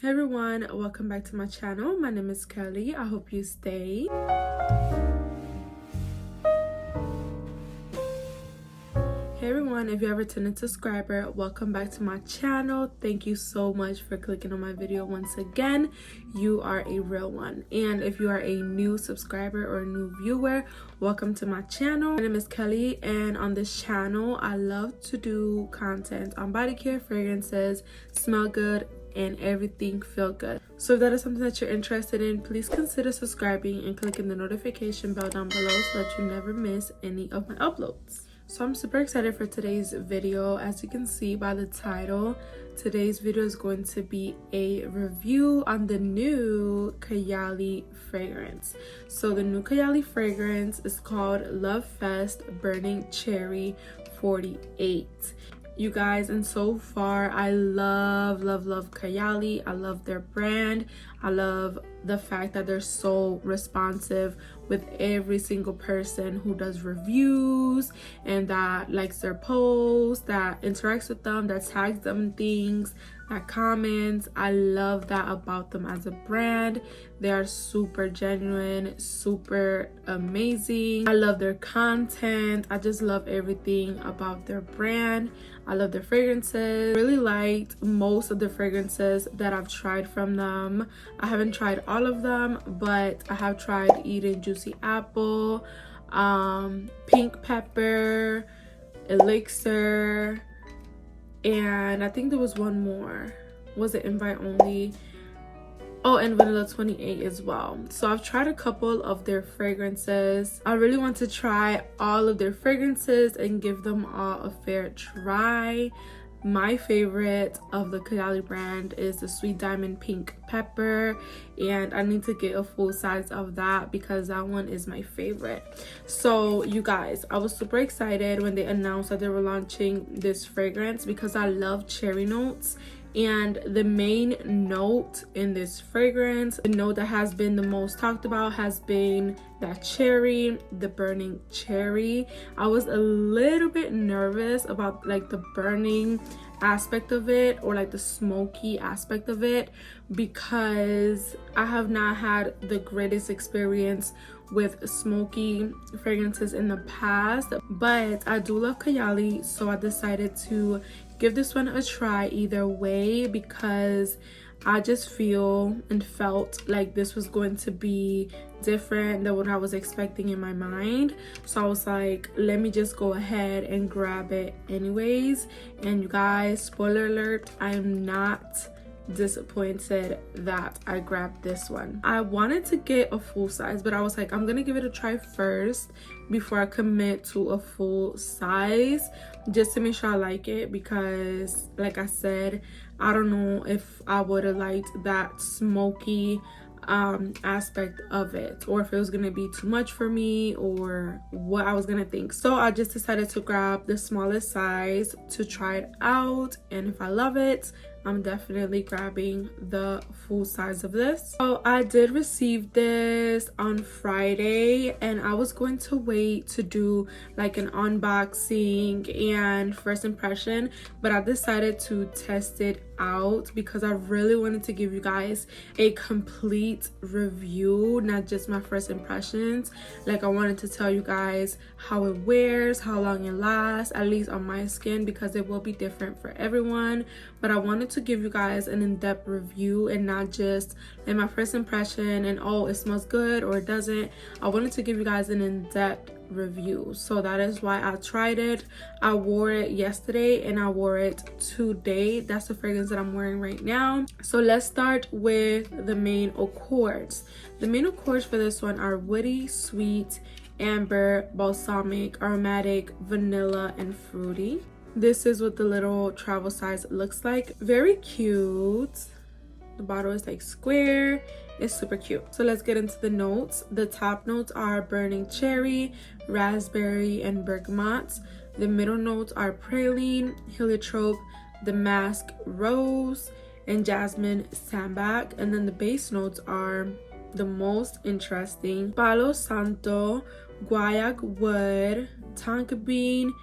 Hey everyone, welcome back to my channel. My name is Kelly. I hope you stay. Hey everyone, if you're a returning subscriber, welcome back to my channel. Thank you so much for clicking on my video once again. You are a real one. And if you are a new subscriber or a new viewer, welcome to my channel. My name is Kelly, and on this channel I love to do content on body care, fragrances, smell good, and everything feel good. So if that is something that you're interested in, please consider subscribing and clicking the notification bell down below so that you never miss any of my uploads. So I'm super excited for today's video. As you can see by the title, today's video is going to be a review on the new Kayali fragrance. So the new Kayali fragrance is called LOVEFEST Burning Cherry 48. You guys, and so far I love Kayali. I love their brand. I love the fact that they're so responsive with every single person who does reviews and that likes their posts, that interacts with them, that tags them in things, that comments. I love that about them as a brand. They are super genuine, super amazing. I love their content. I just love everything about their brand. I love their fragrances. I really liked most of the fragrances that I've tried from them. I haven't tried all of them, but I have tried Eden Juicy Apple, Pink Pepper, Elixir, and I think there was one more. Was it Invite Only? Oh, and Vanilla 28 as well. So I've tried a couple of their fragrances. I really want to try all of their fragrances and give them all a fair try. My favorite of the Kayali brand is the Sweet Diamond Pink Pepper, and I need to get a full size of that because that one is my favorite. So you guys, I was super excited when they announced that they were launching this fragrance because I love cherry notes. And the main note in this fragrance, the note that has been the most talked about, has been that cherry, the burning cherry. I was a little bit nervous about like the burning aspect of it, or like the smoky aspect of it, because I have not had the greatest experience with smoky fragrances in the past. But I do love Kayali, so I decided to give this one a try either way, because I just feel and felt like this was going to be different than what I was expecting in my mind. So I was like, let me just go ahead and grab it anyways. And you guys, spoiler alert, I am not disappointed that I grabbed this one. I wanted to get a full size, but I was like, I'm gonna give it a try first before I commit to a full size, just to make sure I like it, because like I said, I don't know if I would have liked that smoky aspect of it, or if it was gonna be too much for me, or what I was gonna think. So I just decided to grab the smallest size to try it out, and if I love it, I'm definitely grabbing the full size of this. So I did receive this on Friday, and I was going to wait to do like an unboxing and first impression, but I decided to test it out because I really wanted to give you guys a complete review, not just my first impressions. Like, I wanted to tell you guys how it wears, how long it lasts, at least on my skin, because it will be different for everyone. But I wanted to give you guys an in-depth review and not just like my first impression and oh, it smells good or it doesn't. I wanted to give you guys an in-depth review, so that is why I tried it. I wore it yesterday and I wore it today. That's the fragrance that I'm wearing right now. So let's start with the main accords. The main accords for this one are woody, sweet, amber, balsamic, aromatic, vanilla, and fruity. This is what the little travel size looks like. Very cute. The bottle is like square. It's super cute. So let's get into the notes. The top notes are burning cherry, raspberry, and bergamot. The middle notes are praline, heliotrope, damask, rose, and jasmine sambac. And then the base notes are the most interesting: palo santo, guaiac wood, tonka bean,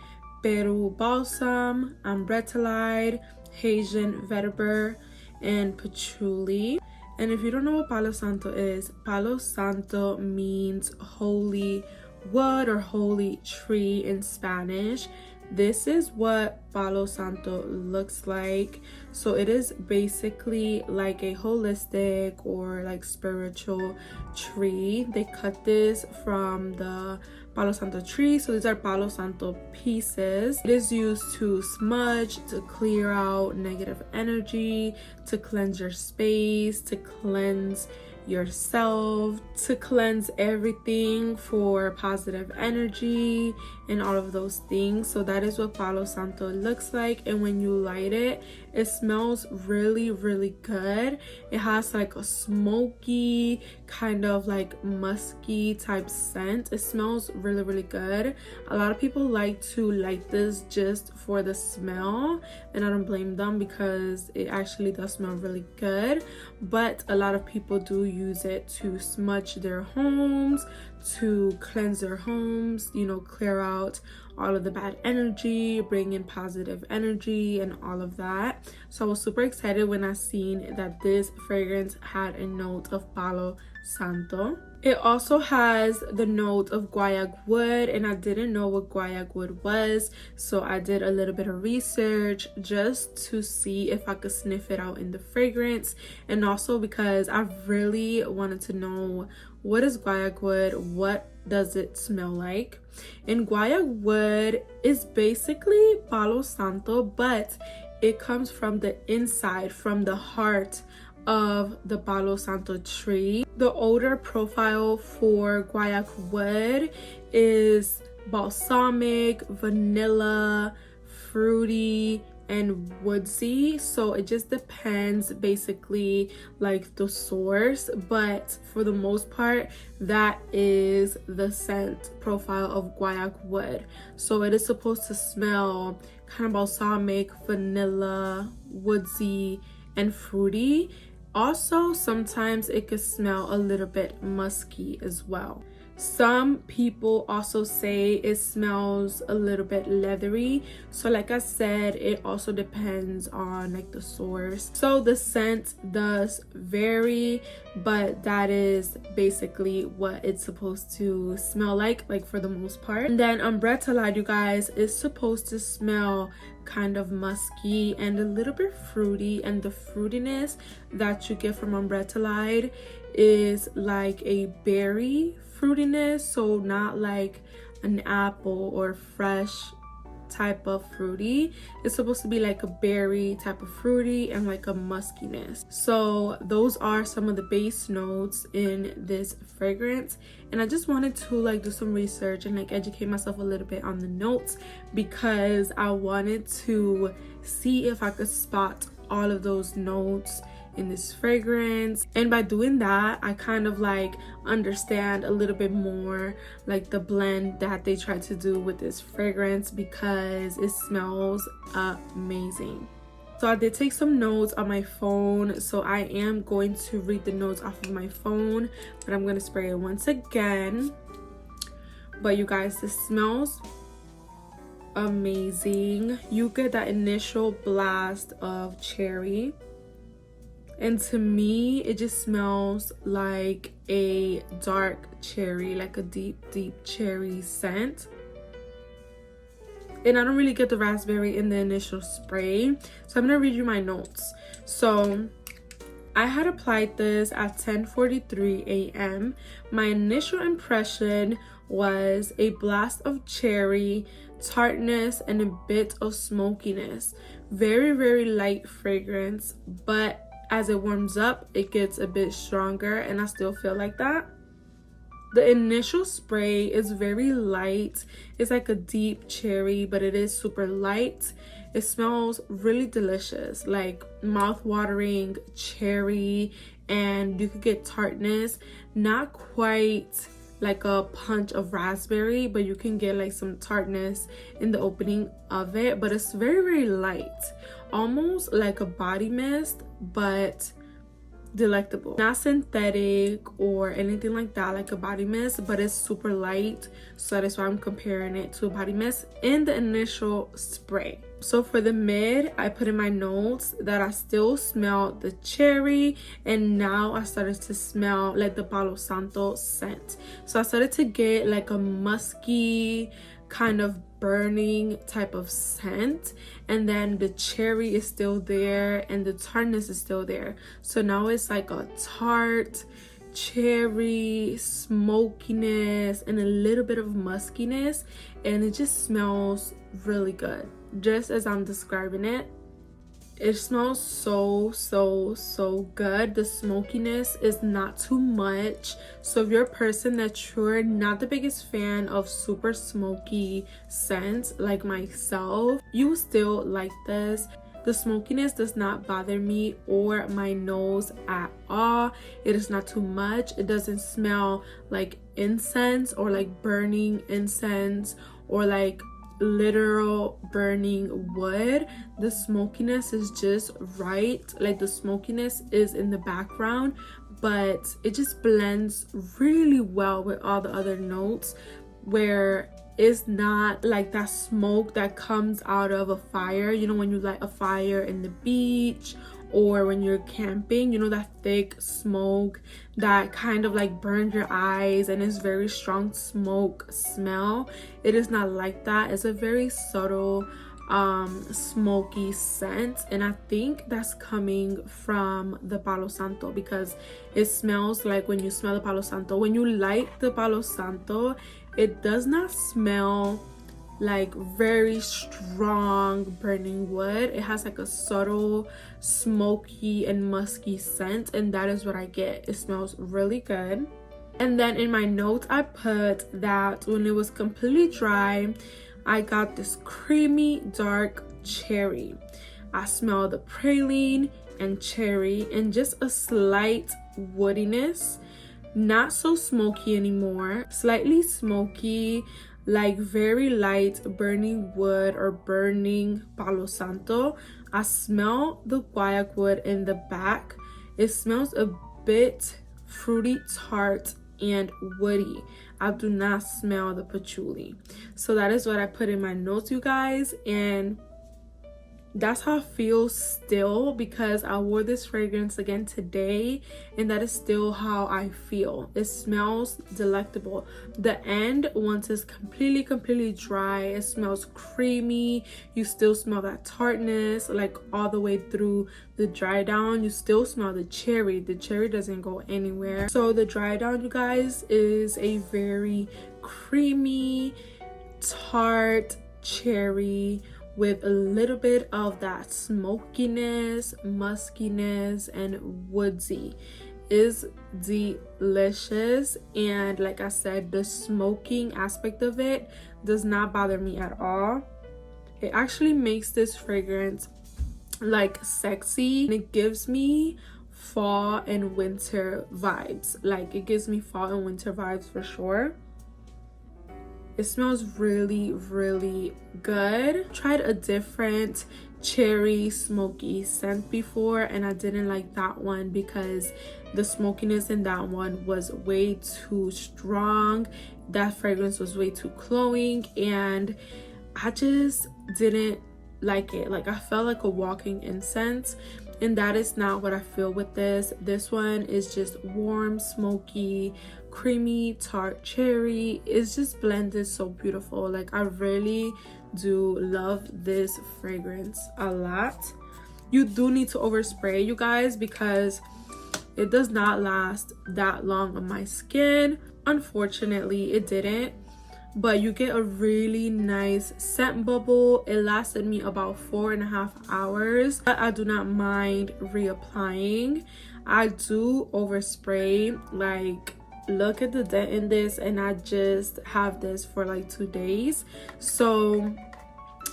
Peru balsam, ambretellide, Haitian vetiver, and patchouli. And if you don't know what Palo Santo is, Palo Santo means holy wood or holy tree in Spanish. This is what Palo Santo looks like. So it is basically like a holistic or like spiritual tree. They cut this from the Palo Santo tree. So these are Palo Santo pieces. It is used to smudge, to clear out negative energy, to cleanse your space, to cleanse yourself, to cleanse everything for positive energy and all of those things. So that is what Palo Santo looks like, and when you light it, it smells really good. It has like a smoky, kind of like musky type scent. It smells really good. A lot of people like to light this just for the smell, and I don't blame them because it actually does smell really good. But a lot of people do use it to smudge their homes, to cleanse their homes, you know, clear out all of the bad energy, bring in positive energy and all of that. So I was super excited when I seen that this fragrance had a note of Palo Santo. It also has the note of guaiac wood, and I didn't know what guaiac wood was, so I did a little bit of research just to see if I could sniff it out in the fragrance, and also because I really wanted to know what is guaiac wood, what does it smell like. And guaiac wood is basically Palo Santo, but it comes from the inside, from the heart of the Palo Santo tree. The odor profile for guaiac wood is balsamic, vanilla, fruity, and woodsy. So it just depends basically like the source, but for the most part that is the scent profile of guaiac wood. So it is supposed to smell kind of balsamic, vanilla, woodsy, and fruity. Also, sometimes it could smell a little bit musky as well. Some people also say it smells a little bit leathery. So like I said, it also depends on like the source. So the scent does vary, but that is basically what it's supposed to smell like for the most part. And then Umbrettalide, you guys, is supposed to smell kind of musky and a little bit fruity, and the fruitiness that you get from Umbrettalide is like a berry fruitiness, so not like an apple or fresh type of fruity. It's supposed to be like a berry type of fruity and like a muskiness. So those are some of the base notes in this fragrance, and I just wanted to like do some research and like educate myself a little bit on the notes because I wanted to see if I could spot all of those notes in this fragrance. And by doing that, I kind of like understand a little bit more like the blend that they tried to do with this fragrance because it smells amazing. So I did take some notes on my phone, so I am going to read the notes off of my phone, but I'm going to spray it once again. But you guys, this smells amazing. You get that initial blast of cherry, and to me it just smells like a dark cherry, like a deep cherry scent. And I don't really get the raspberry in the initial spray, so I'm gonna read you my notes. So I had applied this at 10:43 a.m. My initial impression was a blast of cherry, tartness, and a bit of smokiness. Very light fragrance, but as it warms up, it gets a bit stronger, and I still feel like that. The initial spray is very light. It's like a deep cherry, but it is super light. It smells really delicious, like mouth-watering cherry, and you could get tartness. Not quite like a punch of raspberry, but you can get like some tartness in the opening of it, but it's very light, almost like a body mist, but delectable. Not synthetic or anything like that like a body mist, but it's super light, so that is why I'm comparing it to a body mist in the initial spray. So for the mid, I put in my notes that I still smell the cherry, and now I started to smell like the Palo Santo scent. So I started to get like a musky kind of burning type of scent, and then the cherry is still there and the tartness is still there. So now it's like a tart cherry smokiness and a little bit of muskiness, and it just smells really good, just as I'm describing it. It smells so good. The smokiness is not too much, so if you're a person that you're not the biggest fan of super smoky scents like myself, you will still like this. The smokiness does not bother me or my nose at all. It is not too much. It doesn't smell like incense or like burning incense or like literal burning wood. The smokiness is just right. Like the smokiness is in the background, but it just blends really well with all the other notes, where it's not like that smoke that comes out of a fire. You know, when you light a fire in the beach or when you're camping, you know, that thick smoke that kind of like burns your eyes and is very strong smoke smell. It is not like that. It's a very subtle smoky scent, and I think that's coming from the Palo Santo, because it smells like, when you smell the Palo Santo, when you light the Palo Santo, it does not smell like very strong burning wood. It has like a subtle smoky and musky scent, and that is what I get. It smells really good. And then in my notes I put that when it was completely dry, I got this creamy dark cherry. I smell the praline and cherry and just a slight woodiness. Not so smoky anymore, slightly smoky, like very light burning wood or burning Palo Santo. I smell the guaiac wood in the back. It smells a bit fruity, tart, and woody. I do not smell the patchouli. So that is what I put in my notes, you guys, and that's how I feel still, because I wore this fragrance again today and that is still how I feel. It smells delectable. The end, once it's completely dry, it smells creamy. You still smell that tartness like all the way through the dry down. You still smell the cherry. The cherry doesn't go anywhere. So the dry down, you guys, is a very creamy tart cherry with a little bit of that smokiness, muskiness, and woodsy. Is delicious, and like I said, the smoking aspect of it does not bother me at all. It actually makes this fragrance like sexy, and it gives me fall and winter vibes. Like, it gives me fall and winter vibes for sure. It smells really good. Tried a different cherry smoky scent before, and I didn't like that one because the smokiness in that one was way too strong. That fragrance was way too cloying, and I just didn't like it. Like, I felt like a walking incense, and that is not what I feel with this. This one is just warm, smoky, creamy, tart cherry. It's just blended so beautiful. Like, I really do love this fragrance a lot. You do need to overspray, you guys, because it does not last that long on my skin. Unfortunately, it didn't. But you get a really nice scent bubble. It lasted me about 4.5 hours, but I do not mind reapplying. I do overspray. Like, look at the dent in this, and I just have this for like 2 days. So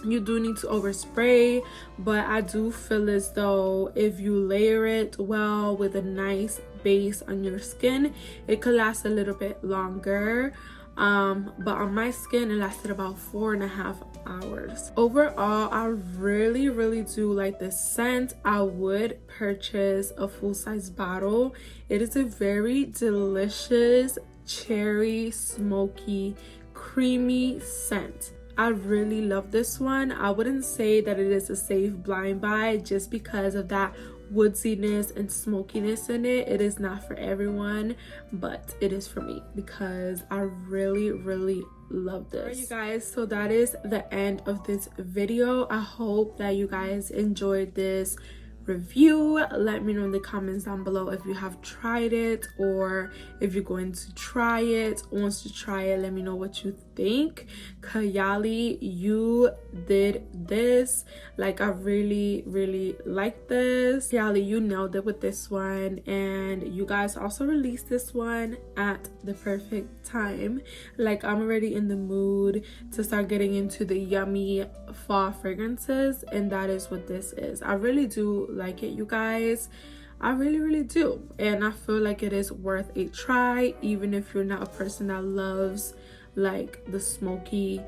you do need to overspray, but I do feel as though if you layer it well with a nice base on your skin, it could last a little bit longer. but on my skin it lasted about 4.5 hours. Overall, I really do like this scent. I would purchase a full-size bottle. It is a very delicious cherry, smoky, creamy scent. I really love this one. I wouldn't say that it is a safe blind buy just because of that woodsiness and smokiness in it. It is not for everyone, but it is for me because I really love this. Alright, you guys, so that is the end of this video. I hope that you guys enjoyed this review. Let me know in the comments down below if you have tried it or if you're going to try it. Once you try it, let me know what you think. Kayali, you did this. Like, I really like this. Kayali, you nailed it with this one, and you guys also released this one at the perfect time. Like, I'm already in the mood to start getting into the yummy fall fragrances, and that is what this is. I really do like it, you guys. I really do, and I feel like it is worth a try, even if you're not a person that loves like the smoky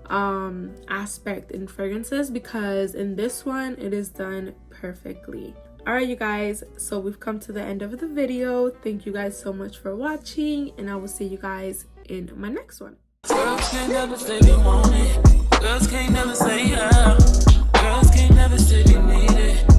aspect in fragrances, because in this one it is done perfectly. All right, you guys, so we've come to the end of the video. Thank you guys so much for watching, and I will see you guys in my next one. Girls can't never say they want it. Girls can't never say yeah. Girls can't never say they need it.